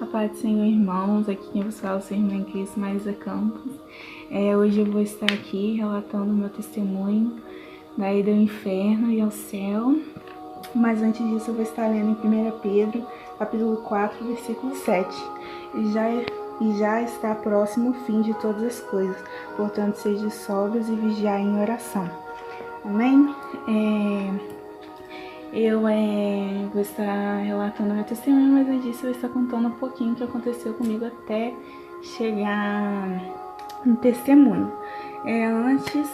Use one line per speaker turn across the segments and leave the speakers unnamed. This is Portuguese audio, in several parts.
A paz do Senhor, irmãos. Aqui quem vos fala é o seu irmão em Cristo, Marisa Campos. Hoje eu vou estar aqui relatando o meu testemunho da ida ao inferno e ao céu. Mas antes disso eu vou estar lendo em 1 Pedro, capítulo 4, versículo 7. E já está próximo o fim de todas as coisas. Portanto, sejam sóbrios e vigiai em oração. Amém? Eu vou estar relatando meu testemunho, mas antes disso eu vou estar contando um pouquinho o que aconteceu comigo até chegar no testemunho. Antes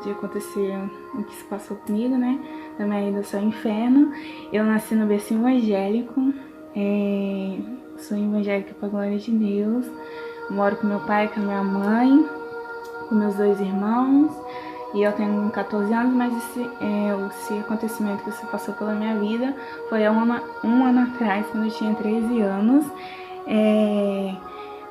de acontecer o que se passou comigo, né, da minha ida ao inferno, eu nasci no berço evangélico, sou evangélica para a glória de Deus, moro com meu pai, com a minha mãe, com meus 2 irmãos. E eu tenho 14 anos, mas esse acontecimento que se passou pela minha vida foi há um ano atrás, quando eu tinha 13 anos.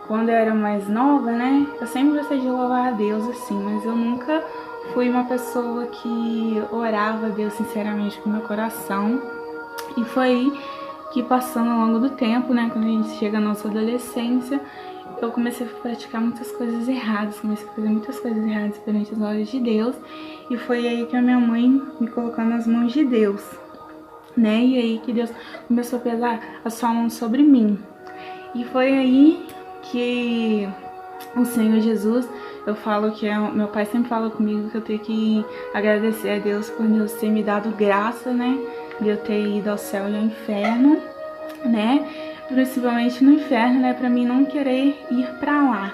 Quando eu era mais nova, né, eu sempre gostei de louvar a Deus, assim, mas eu nunca fui uma pessoa que orava a Deus sinceramente com meu coração. E foi aí que, passando ao longo do tempo, né, quando a gente chega na nossa adolescência, eu comecei a praticar muitas coisas erradas, comecei a fazer muitas coisas erradas perante os olhos de Deus. E foi aí que a minha mãe me colocou nas mãos de Deus, né? E aí que Deus começou a pesar a sua mão sobre mim. E foi aí que o Senhor Jesus, eu falo que meu pai sempre fala comigo que eu tenho que agradecer a Deus por Deus ter me dado graça, né? De eu ter ido ao céu e ao inferno, né? Principalmente no inferno, né, pra mim não querer ir pra lá,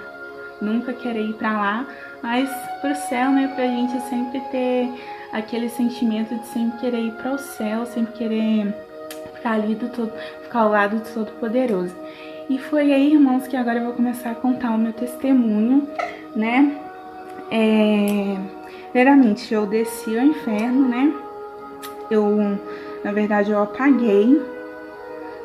nunca querer ir pra lá, mas pro céu, né, pra gente sempre ter aquele sentimento de sempre querer ir para o céu, sempre querer ficar ao lado do Todo-Poderoso. E foi aí, irmãos, que agora eu vou começar a contar o meu testemunho, né. Primeiramente, eu desci ao inferno, né, na verdade, eu apaguei,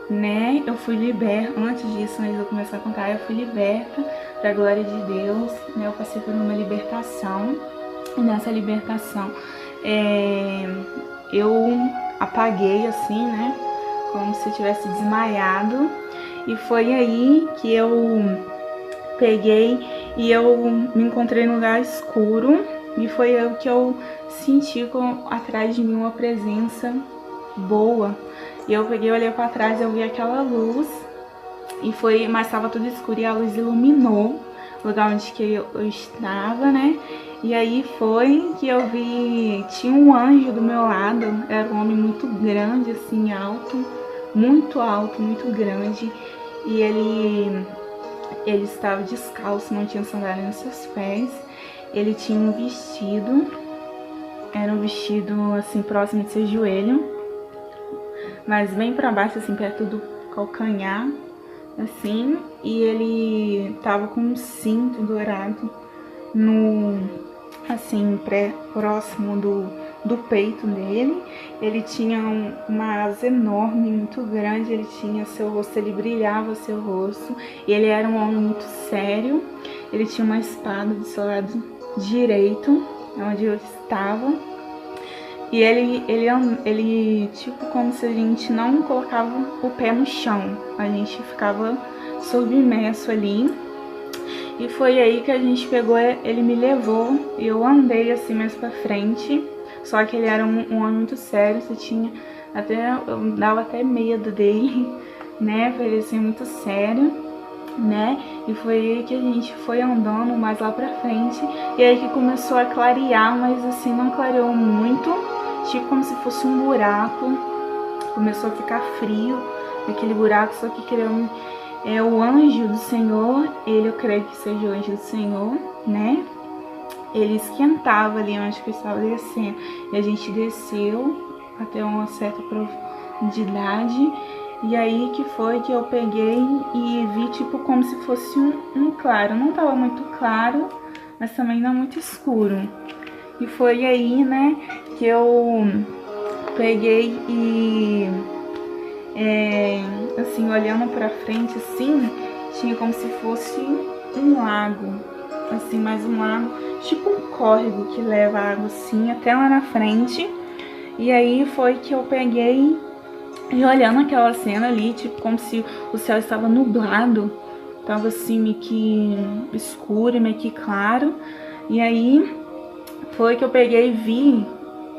né, eu fui liberta. Antes disso, antes de eu começar a contar, eu fui liberta pra glória de Deus, né, eu passei por uma libertação, e nessa libertação, eu apaguei assim, né, como se eu tivesse desmaiado, e foi aí que eu peguei e eu me encontrei num lugar escuro, e foi aí que eu senti atrás de mim uma presença boa. E eu peguei, olhei pra trás, eu vi aquela luz, mas estava tudo escuro e a luz iluminou o lugar onde que eu estava, né? E aí foi que eu vi, tinha um anjo do meu lado, era um homem muito grande, assim, alto, muito grande. E ele estava descalço, não tinha sandália nos seus pés. Ele tinha um vestido, era um vestido assim, próximo de seu joelho, mas bem pra baixo, assim, perto do calcanhar, assim, e ele tava com um cinto dourado próximo do peito dele. Ele tinha uma asa enorme, muito grande, ele brilhava seu rosto, e ele era um homem muito sério. Ele tinha uma espada do seu lado direito, onde eu estava. E ele tipo como se a gente não colocava o pé no chão, a gente ficava submerso ali. E foi aí que a gente pegou, ele me levou, e eu andei assim mais pra frente. Só que ele era um homem muito sério, eu dava até medo dele, né, porque ele ser muito sério, né. E foi aí que a gente foi andando mais lá pra frente, e aí que começou a clarear, mas assim, não clareou muito, tipo como se fosse um buraco. Começou a ficar frio aquele buraco, só que criou o anjo do Senhor, eu creio que seja o anjo do Senhor, né? Ele esquentava ali onde que eu estava descendo, e a gente desceu até uma certa profundidade. E aí que foi que eu peguei e vi tipo como se fosse um claro. Não tava muito claro, mas também não muito escuro. E foi aí, né, que eu peguei e assim, olhando pra frente, assim, tinha como se fosse um lago, assim, mais um lago, tipo um córrego que leva água assim até lá na frente. E aí foi que eu peguei E olhando aquela cena ali, tipo, como se o céu estava nublado, tava assim meio que escuro, meio que claro. E aí foi que eu peguei e vi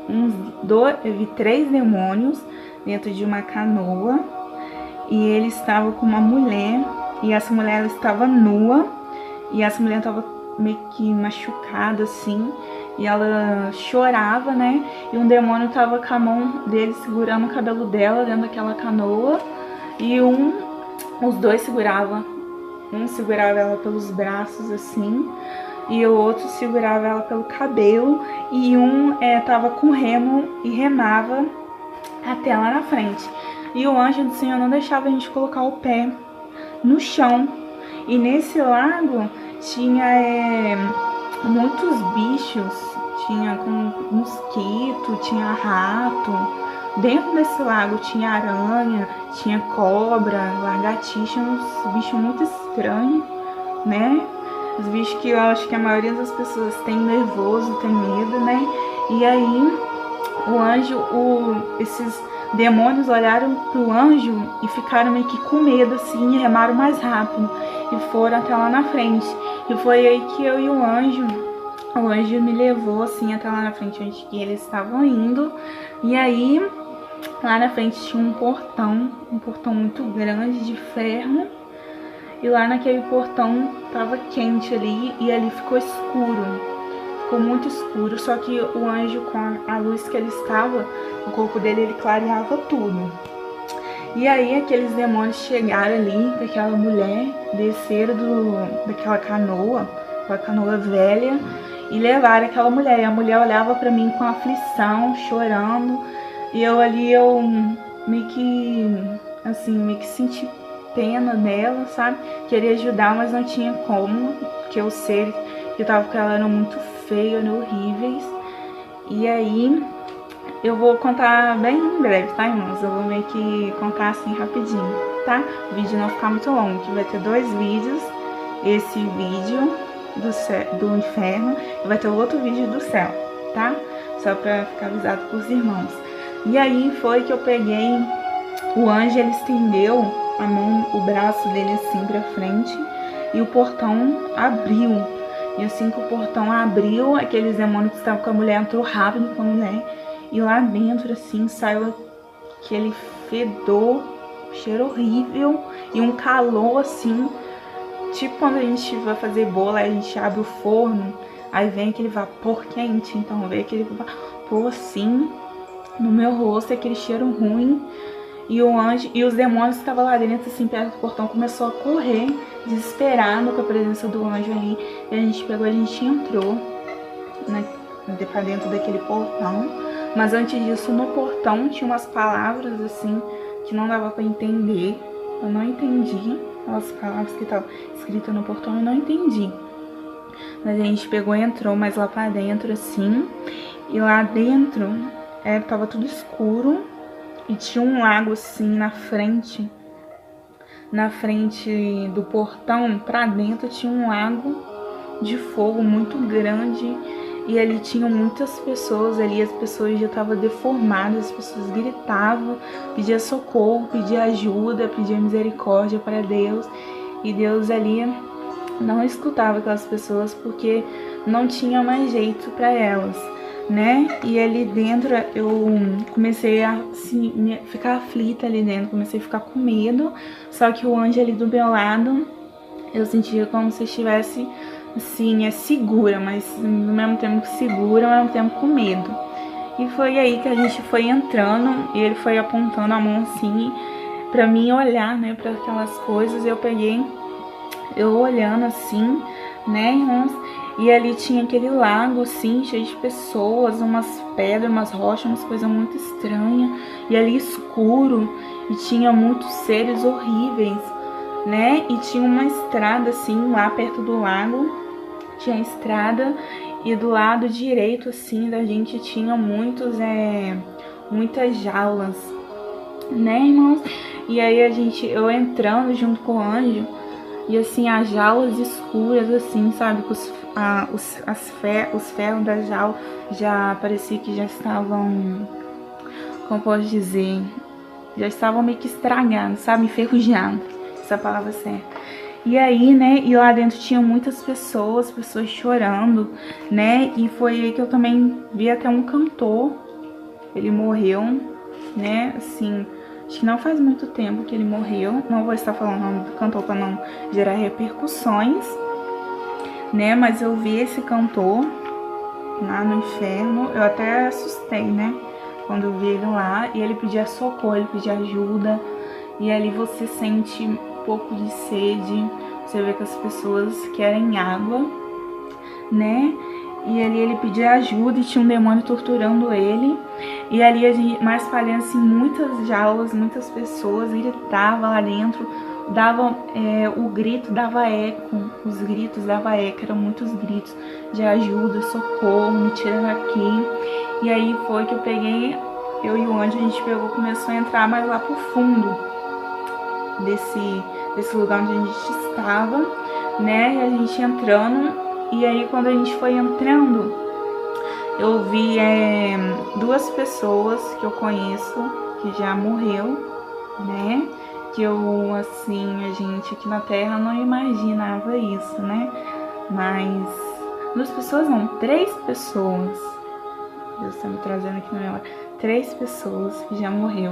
eu vi 3 demônios dentro de uma canoa. E ele estava com uma mulher, e essa mulher ela estava nua, e essa mulher estava meio que machucada assim, e ela chorava, né? E um demônio estava com a mão dele segurando o cabelo dela dentro daquela canoa, e os dois seguravam, um segurava ela pelos braços assim, e o outro segurava ela pelo cabelo, e um tava com remo e remava até lá na frente. E o anjo do Senhor não deixava a gente colocar o pé no chão. E nesse lago tinha muitos bichos, tinha como mosquito, tinha rato. Dentro desse lago tinha aranha, tinha cobra, lagartixa, uns bichos muito estranhos, né? Os bichos que eu acho que a maioria das pessoas tem nervoso, tem medo, né? E aí o anjo, esses demônios olharam pro anjo e ficaram meio que com medo, assim, e remaram mais rápido e foram até lá na frente. E foi aí que eu e o anjo me levou, assim, até lá na frente onde que eles estavam indo. E aí, lá na frente tinha um portão muito grande de ferro. E lá naquele portão tava quente ali e ali ficou escuro. Ficou muito escuro, só que o anjo, com a luz que ele estava, o corpo dele, ele clareava tudo. E aí aqueles demônios chegaram ali, com aquela mulher, desceram daquela canoa, aquela canoa velha, e levaram aquela mulher. E a mulher olhava pra mim com aflição, chorando, e eu meio que senti pena dela, sabe? Queria ajudar, mas não tinha como, porque os seres que tava com ela eram muito feios, eram horríveis. E aí eu vou contar bem em breve, tá, irmãos? Eu vou meio que contar assim rapidinho, tá? O vídeo não ficar muito longo, que vai ter 2 vídeos. Esse vídeo do inferno e vai ter outro vídeo do céu, tá? Só pra ficar avisado pros irmãos. E aí foi que eu peguei o anjo, ele estendeu a mão, o braço dele assim pra frente e o portão abriu. E assim que o portão abriu, aqueles demônios que estavam com a mulher entrou rápido com a mulher. E lá dentro, assim, saiu aquele fedor, cheiro horrível e um calor, assim. Tipo quando a gente vai fazer bolo, a gente abre o forno, aí vem aquele vapor quente. Então veio aquele vapor assim no meu rosto, aquele cheiro ruim. E o anjo e os demônios que estavam lá dentro, assim, perto do portão, começou a correr, desesperado com a presença do anjo ali. E a gente entrou, né, pra dentro daquele portão. Mas antes disso, no portão tinha umas palavras, assim, que não dava pra entender. Eu não entendi as palavras que estavam escritas no portão, eu não entendi. Mas a gente pegou e entrou mais lá pra dentro, assim. E lá dentro, tava tudo escuro. E tinha um lago assim na frente do portão, pra dentro tinha um lago de fogo muito grande. E ali tinham muitas pessoas ali, as pessoas já estavam deformadas, as pessoas gritavam, pediam socorro, pediam ajuda, pediam misericórdia para Deus. E Deus ali não escutava aquelas pessoas porque não tinha mais jeito para elas, né? E ali dentro eu comecei a ficar aflita ali dentro, comecei a ficar com medo. Só que o anjo ali do meu lado, eu sentia como se estivesse assim, segura, mas no mesmo tempo segura, ao mesmo tempo com medo. E foi aí que a gente foi entrando e ele foi apontando a mão assim pra mim olhar, né, para aquelas coisas. Eu olhando assim, né, irmãos? E ali tinha aquele lago, assim, cheio de pessoas, umas pedras, umas rochas, umas coisas muito estranhas. E ali escuro, e tinha muitos seres horríveis, né? E tinha uma estrada, assim, lá perto do lago. Tinha estrada, e do lado direito, assim, da gente tinha muitas jaulas, né, irmãos? E aí eu entrando junto com o anjo, e assim, as jaulas escuras, assim, sabe? Os ferros da jaula já parecia que já estavam, como posso dizer, já estavam meio que estragados, sabe, enferrujados, essa palavra certa. E aí, né, e lá dentro tinha muitas pessoas chorando, né, e foi aí que eu também vi até um cantor, ele morreu, né, assim, acho que não faz muito tempo que ele morreu, não vou estar falando o nome do cantor para não gerar repercussões, né, mas eu vi esse cantor lá no inferno, eu até assustei, né, quando eu vi ele lá, e ele pedia socorro, ele pedia ajuda, e ali você sente um pouco de sede, você vê que as pessoas querem água, né, e ali ele pedia ajuda e tinha um demônio torturando ele, e ali a gente, mais palhando assim, muitas jaulas, muitas pessoas gritavam lá dentro, dava o grito dava eco, os gritos dava eco, eram muitos gritos de ajuda, socorro, me tira daqui. E aí foi que eu peguei, eu e o anjo, a gente pegou, começou a entrar mais lá pro fundo desse lugar onde a gente estava, né, e a gente entrando, e aí quando a gente foi entrando, eu vi duas pessoas que eu conheço, que já morreu, né, que eu, assim, a gente aqui na Terra não imaginava isso, né? Mas, duas pessoas não, 3 pessoas. Deus tá me trazendo aqui na memória. 3 pessoas que já morreu,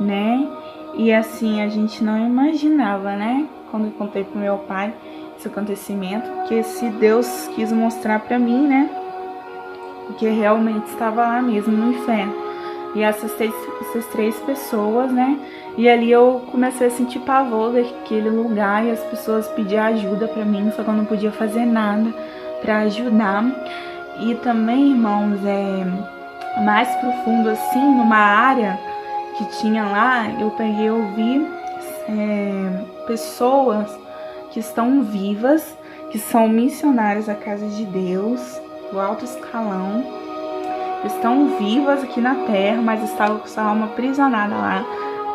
né? E assim, a gente não imaginava, né? Quando eu contei pro meu pai esse acontecimento, que se Deus quis mostrar pra mim, né? Que realmente estava lá mesmo, no inferno. E essas 3 pessoas, né? E ali eu comecei a sentir pavor daquele lugar e as pessoas pediam ajuda pra mim, só que eu não podia fazer nada pra ajudar. E também, irmãos, mais profundo assim, numa área que tinha lá, eu peguei e ouvi pessoas que estão vivas, que são missionários da Casa de Deus, do alto escalão, estão vivas aqui na Terra, mas estavam com sua alma aprisionada lá.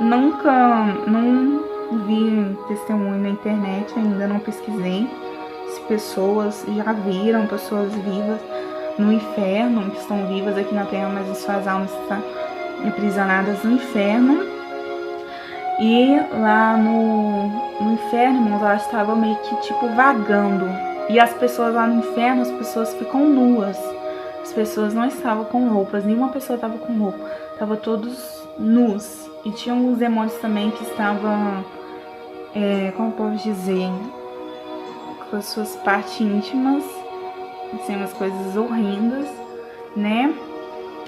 Não vi testemunho na internet, ainda não pesquisei se pessoas já viram pessoas vivas no inferno, que estão vivas aqui na Terra, mas suas almas estão aprisionadas no inferno. E lá no inferno, irmãos, elas estavam meio que tipo vagando. E as pessoas lá no inferno, as pessoas ficam nuas. As pessoas não estavam com roupas, nenhuma pessoa estava com roupa, estavam todos nus. E tinha uns demônios também que estavam, como eu posso dizer, com as suas partes íntimas, assim, umas coisas horrendas, né?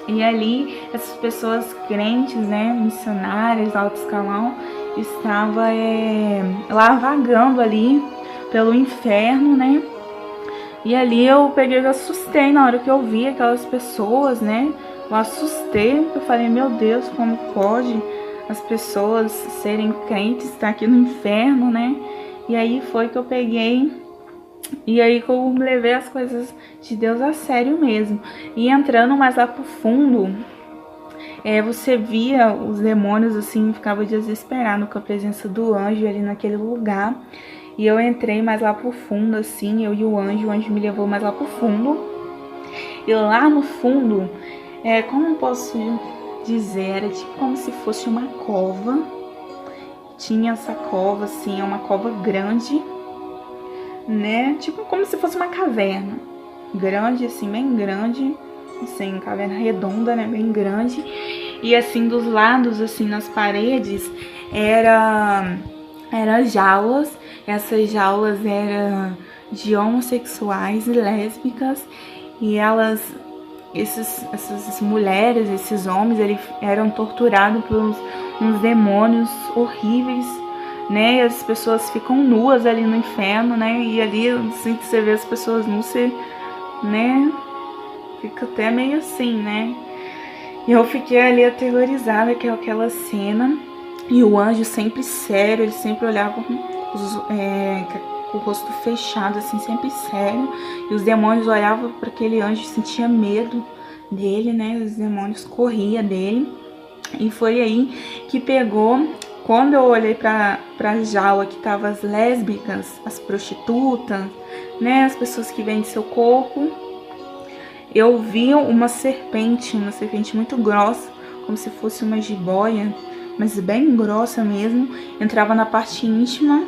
E ali, essas pessoas crentes, né, missionárias, alto escalão, estavam lá vagando ali pelo inferno, né? E ali eu peguei e assustei na hora que eu vi aquelas pessoas, né? Eu assustei, eu falei, meu Deus, como pode as pessoas serem crentes, estar aqui no inferno, né? E aí foi que eu peguei, e aí que eu levei as coisas de Deus a sério mesmo. E entrando mais lá pro fundo, você via os demônios assim, ficava desesperado com a presença do anjo ali naquele lugar. E eu entrei mais lá pro fundo, assim, eu e o anjo me levou mais lá pro fundo. E lá no fundo, como eu posso dizer, era tipo como se fosse uma cova. Tinha essa cova, assim, é uma cova grande, né? Tipo como se fosse uma caverna. Grande, assim, bem grande. Assim, caverna redonda, né? Bem grande. E assim, dos lados, assim, nas paredes, era jaulas. Essas jaulas eram de homossexuais e lésbicas. E essas mulheres, esses homens, eles eram torturados por uns demônios horríveis, né? E as pessoas ficam nuas ali no inferno, né? E ali, assim, que você vê as pessoas nuas, você, né? Fica até meio assim, né? E eu fiquei ali aterrorizada com aquela cena. E o anjo sempre sério, ele sempre olhava com o rosto fechado, assim, sempre sério. E os demônios olhavam para aquele anjo e sentiam medo dele, né? Os demônios corriam dele. E foi aí que pegou, quando eu olhei pra jaula que tava as lésbicas, as prostitutas, né? As pessoas que vendem seu corpo. Eu vi uma serpente muito grossa, como se fosse uma jiboia, mas bem grossa mesmo, entrava na parte íntima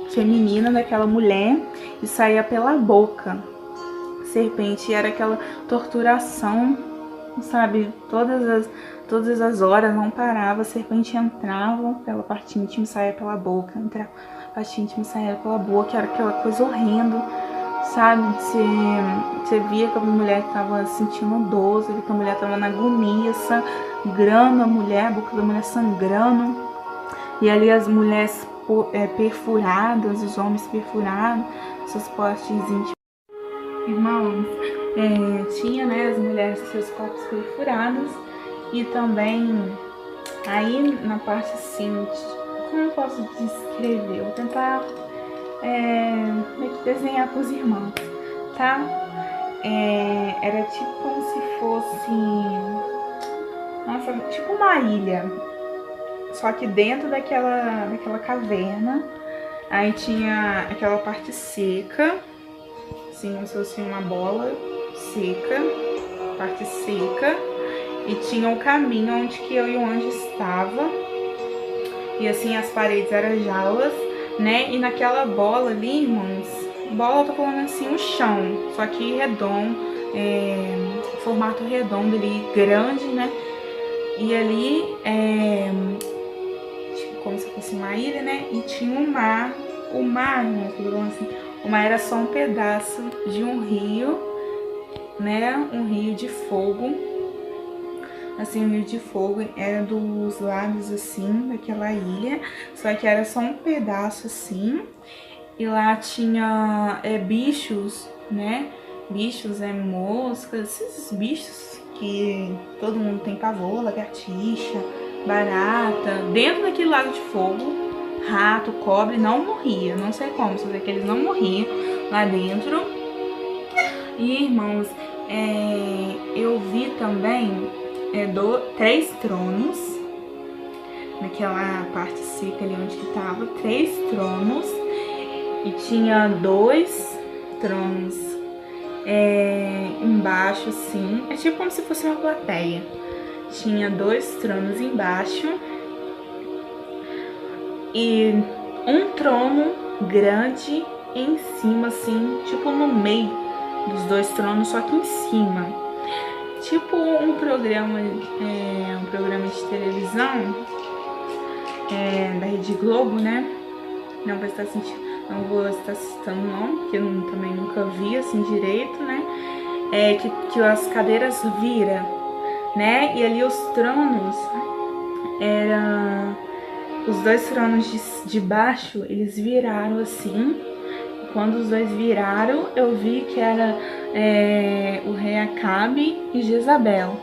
feminina daquela mulher e saía pela boca. Serpente, era aquela torturação, sabe? Todas as horas, não parava, a serpente entrava pela parte íntima e saía pela boca, entrava pela parte íntima e saía pela boca, era aquela coisa horrenda, sabe? Você via que a mulher estava sentindo dor, você via que a mulher estava na agonia, sangrando a mulher, a boca da mulher sangrando, e ali as mulheres perfuradas, os homens perfurados, suas partes íntimas. Irmãos, tinha, né, as mulheres com seus corpos perfurados e também aí na parte assim, como eu posso descrever? Vou tentar meio que desenhar para os irmãos, tá? Era tipo como se fosse, nossa, tipo uma ilha, só que dentro daquela caverna, aí tinha aquela parte seca, assim, como se fosse uma bola seca, parte seca, e tinha um caminho onde que eu e o anjo estava, e assim as paredes eram jaulas, né? E naquela bola ali, irmãos, bola eu tô falando assim, o chão, só que redondo, formato redondo ali, grande, né? E ali, tipo, como se fosse uma ilha, né? E tinha um mar, irmãos, assim, o mar era só um pedaço de um rio, né? Um rio de fogo, assim, um rio de fogo era dos lados, assim, daquela ilha, só que era só um pedaço, assim, e lá tinha bichos, né? Bichos, moscas, esses bichos que todo mundo tem pavor, lagartixa, barata, dentro daquele lago de fogo. Rato, cobre, não morria, não sei como, só sei que eles não morriam lá dentro. E, irmãos, eu vi também 3 tronos, naquela parte seca ali onde que tava, 3 tronos, e tinha 2 tronos embaixo, assim, é tipo como se fosse uma plateia. Tinha 2 tronos embaixo, e um trono grande em cima, assim, tipo no meio dos 2 tronos, só que em cima. Tipo um programa de televisão da Rede Globo, né? Não vou estar citando o nome, porque eu também nunca vi assim direito, né? Que as cadeiras viram, né? E ali os tronos os 2 tronos de baixo, eles viraram assim. E quando os 2 viraram, eu vi que era o rei Acabe e Jezabel.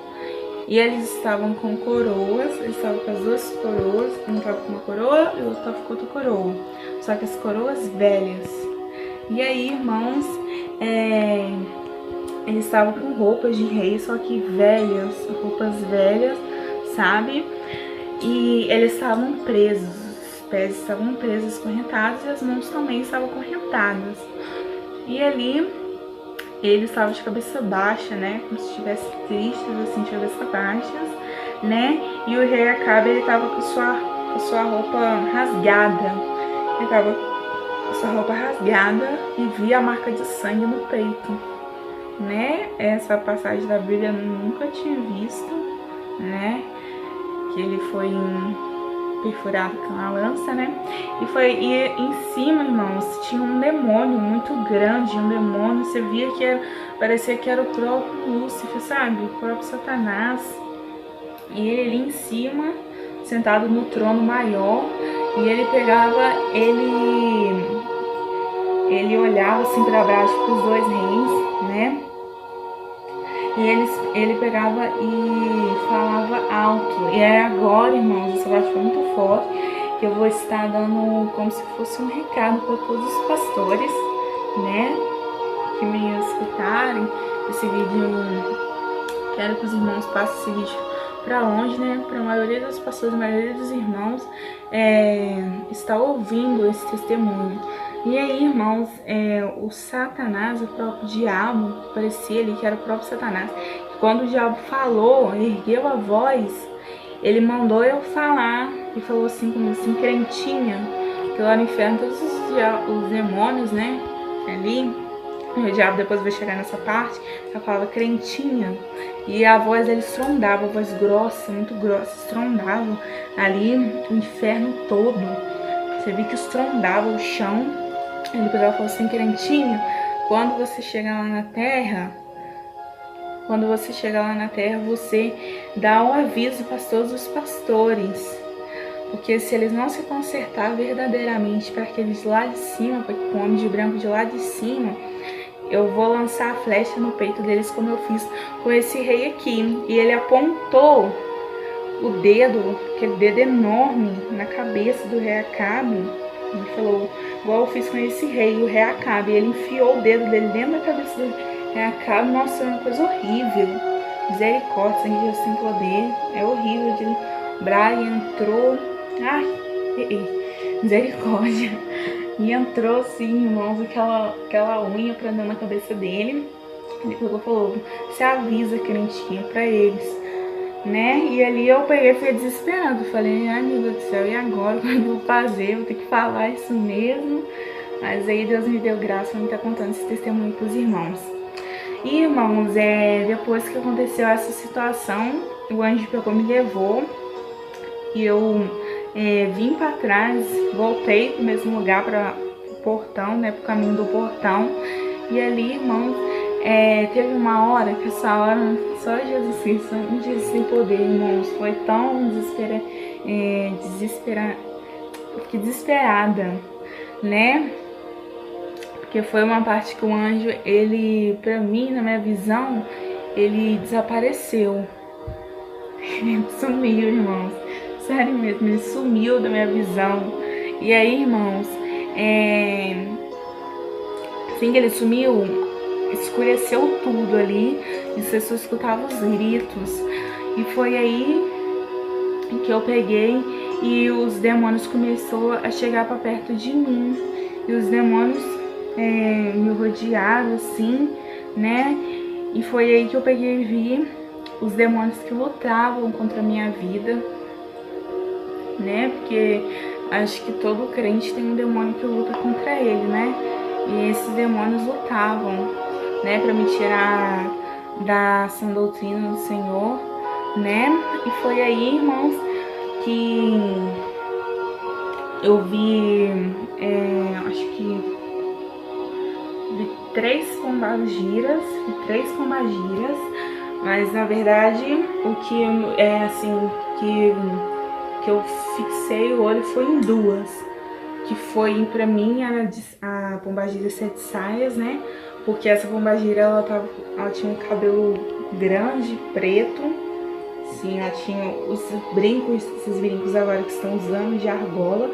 E eles estavam com coroas, eles estavam com as 2 coroas, um estava com uma coroa e o outro estava com outra coroa. Só que as coroas velhas. E aí, irmãos, eles estavam com roupas de rei, só que velhas, roupas velhas, sabe? E eles estavam presos, os pés estavam presos, correntados, e as mãos também estavam correntadas. E ali, eles estavam de cabeça baixa, né? Como se estivessem tristes, assim, de cabeça baixas, né? E o rei Acabe, ele tava com sua roupa rasgada. Ele tava com sua roupa rasgada e via a marca de sangue no peito, né? Essa passagem da Bíblia eu nunca tinha visto, né? Que ele foi perfurado com a lança, né? E em cima, irmãos, tinha um demônio muito grande, um demônio, você via que parecia que era o próprio Lúcifer, sabe? O próprio Satanás. E ele ali em cima, sentado no trono maior, e ele ele olhava assim para baixo para os 2 reis, né? E ele pegava e falava alto. E é agora, irmãos, essa parte foi muito forte, que eu vou estar dando como se fosse um recado para todos os pastores, né? Que me escutarem esse vídeo. Quero que os irmãos passem esse vídeo para longe, né? Para a maioria dos pastores, a maioria dos irmãos está ouvindo esse testemunho. E aí, irmãos, o Satanás, o próprio diabo, parecia ali que era o próprio Satanás. Quando o diabo falou, ergueu a voz, ele mandou eu falar e falou assim comigo, assim, crentinha, que lá no inferno todos os demônios, né, ali, o diabo depois vai chegar nessa parte, ela falava crentinha, e a voz dele estrondava, a voz grossa, muito grossa, estrondava ali o inferno todo. Você viu que estrondava o chão. Ele depois ela falou assim, crentinha, quando você chegar lá na terra, você dá um aviso para todos os pastores. Porque se eles não se consertar verdadeiramente para aqueles lá de cima, para o homem de branco de lá de cima, eu vou lançar a flecha no peito deles como eu fiz com esse rei aqui. E ele apontou o dedo, aquele dedo enorme, na cabeça do rei Acabe. Ele falou, igual eu fiz com esse rei, o rei Acabe. E ele enfiou o dedo dele dentro da cabeça do rei Acabe. Nossa, é uma coisa horrível. Misericórdia, sangue de Deus sem poder. É horrível de lembrar. E entrou... Ai, misericórdia. E entrou assim, irmãos, aquela unha pra dentro na cabeça dele. Ele pegou e falou, você avisa, crentinha, pra eles, né? E ali eu peguei e fiquei desesperado. Falei, ai meu Deus do céu, e agora? O que eu vou fazer? Vou ter que falar isso mesmo. Mas aí Deus me deu graça pra me estar contando esse testemunho pros irmãos. E irmãos, depois que aconteceu essa situação, o anjo pegou, me levou. E eu vim para trás, voltei pro mesmo lugar, para o portão, né, pro caminho do portão. E ali, irmãos, teve uma hora, que essa hora, só Jesus Cristo, um dia sem poder, irmãos, foi tão fiquei desesperada, né, porque foi uma parte que o anjo, ele, pra mim, na minha visão, ele desapareceu, ele sumiu, irmãos. Sério mesmo, ele sumiu da minha visão. E aí, irmãos, assim que ele sumiu, escureceu tudo ali. E você só escutava os gritos. E foi aí que eu peguei e os demônios começaram a chegar para perto de mim. E os demônios me rodearam assim, né? E foi aí que eu peguei e vi os demônios que lutavam contra a minha vida, né? Porque acho que todo crente tem um demônio que luta contra ele, né? E esses demônios lutavam, né? Pra me tirar da sã doutrina do Senhor, né? E foi aí, irmãos, que eu vi, acho que vi três pombagiras, mas na verdade o que assim que eu fixei o olho foi em duas, que foi pra mim a pombagira 7 saias, né? Porque essa pombagira ela tinha um cabelo grande, preto, sim, ela tinha os brincos, esses brincos agora que estão usando de argola,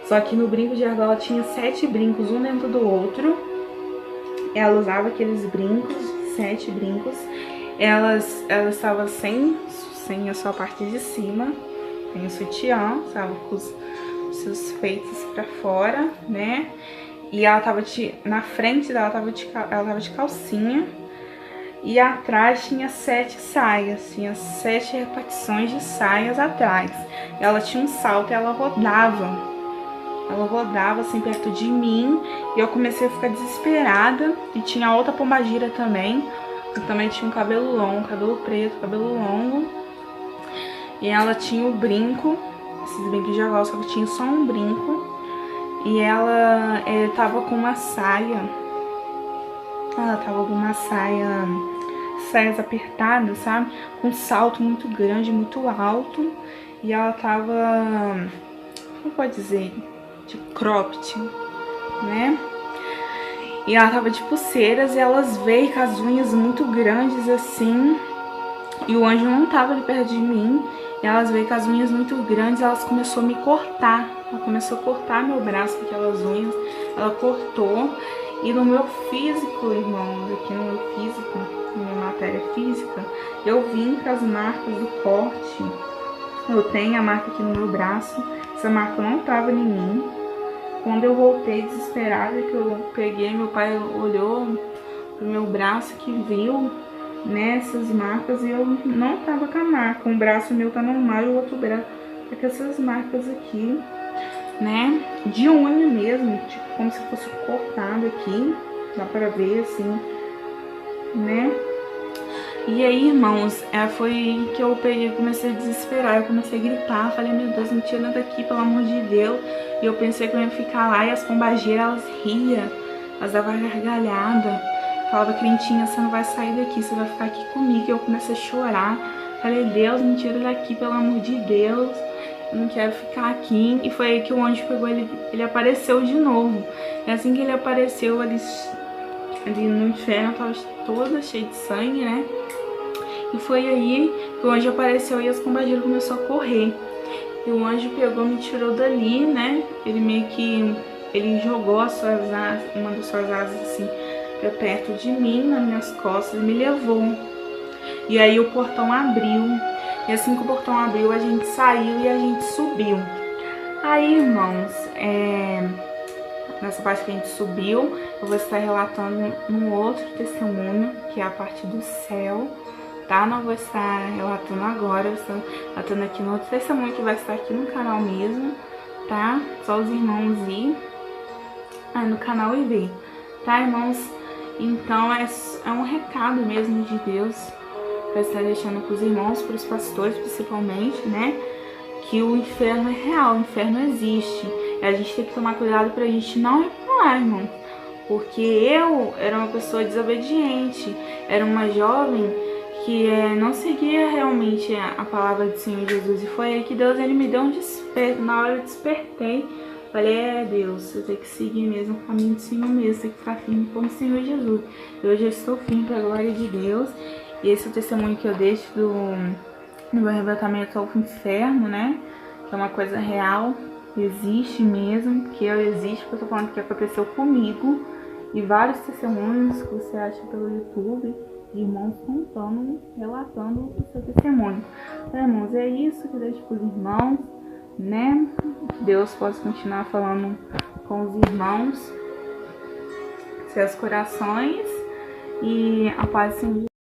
só que no brinco de argola tinha 7 brincos, um dentro do outro. Ela usava aqueles brincos, 7 brincos. Ela estava sem a sua parte de cima, tem o sutiã, estava com os seus peitos pra fora, né? E ela tava na frente dela, ela tava de calcinha. E atrás tinha 7 saias, tinha 7 repartições de saias atrás. Ela tinha um salto e ela rodava. Ela rodava assim perto de mim e eu comecei a ficar desesperada. E tinha outra pombagira também, que também tinha um cabelo longo, cabelo preto, cabelo longo. E ela tinha o brinco, esses brincos de argola, só que tinha só um brinco. E ela tava com uma saia. Ela tava com uma saias apertadas, sabe? Com um salto muito grande, muito alto. E ela tava, como pode dizer, de cropped, né? E ela tava de pulseiras e elas veio com as unhas muito grandes assim. E o anjo não tava ali perto de mim. E elas veio com as unhas muito grandes, elas começou a me cortar. Ela começou a cortar meu braço com aquelas unhas. Ela cortou. E no meu físico, irmãos, aqui no meu físico, na minha matéria física, eu vim com as marcas do corte. Eu tenho a marca aqui no meu braço. Essa marca não tava em mim. Quando eu voltei desesperada, que eu peguei, meu pai olhou pro meu braço que viu nessas marcas e eu não tava com a marca. Um braço meu tá normal e o outro braço tá com essas marcas aqui, né? De unha mesmo, tipo como se fosse cortado aqui, dá pra ver assim, né? E aí, irmãos, foi que eu peguei, comecei a desesperar, eu comecei a gritar, falei, meu Deus, me tira daqui, pelo amor de Deus. E eu pensei que eu ia ficar lá e as pombageiras, elas riam, elas davam gargalhada, falava, Crentinha, você não vai sair daqui, você vai ficar aqui comigo. E eu comecei a chorar, falei, Deus, me tira daqui, pelo amor de Deus, eu não quero ficar aqui. E foi aí que o anjo pegou, ele apareceu de novo. E assim que ele apareceu, ali no inferno, eu tava toda cheia de sangue, né? E foi aí que o anjo apareceu e as pombageiras começaram a correr. E o anjo pegou, me tirou dali, né? Ele meio que jogou as suas asas, uma das suas asas assim, pra perto de mim, nas minhas costas, e me levou. E aí o portão abriu. E assim que o portão abriu, a gente saiu e a gente subiu. Aí, irmãos, nessa parte que a gente subiu, eu vou estar relatando um outro testemunho, que é a parte do céu, tá? Não vou estar relatando agora, eu estou relatando aqui no outro testemunho que vai estar aqui no canal mesmo, tá? Só os irmãos ir no canal e ver, tá, irmãos? Então é um recado mesmo de Deus para estar deixando para os irmãos, para os pastores principalmente, né? Que o inferno é real, o inferno existe. E a gente tem que tomar cuidado pra gente não ir pra lá, irmão. Porque eu era uma pessoa desobediente, era uma jovem que não seguia realmente a palavra do Senhor Jesus. E foi aí que Deus ele me deu um desperto. Na hora eu despertei, falei, Deus, eu tenho que seguir mesmo o caminho do Senhor mesmo, tenho que ficar firme como o Senhor Jesus. E hoje eu estou firme para a glória de Deus. E esse é o testemunho que eu deixo do meu arrebatamento ao inferno, né? Que é uma coisa real, existe mesmo, que existe, porque eu tô falando que aconteceu comigo. E vários testemunhos que você acha pelo YouTube, de irmãos contando, relatando o seu testemunho. Então, irmãos, é isso que eu deixo para os irmãos, né? Deus possa continuar falando com os irmãos, seus corações, e a paz do Senhor.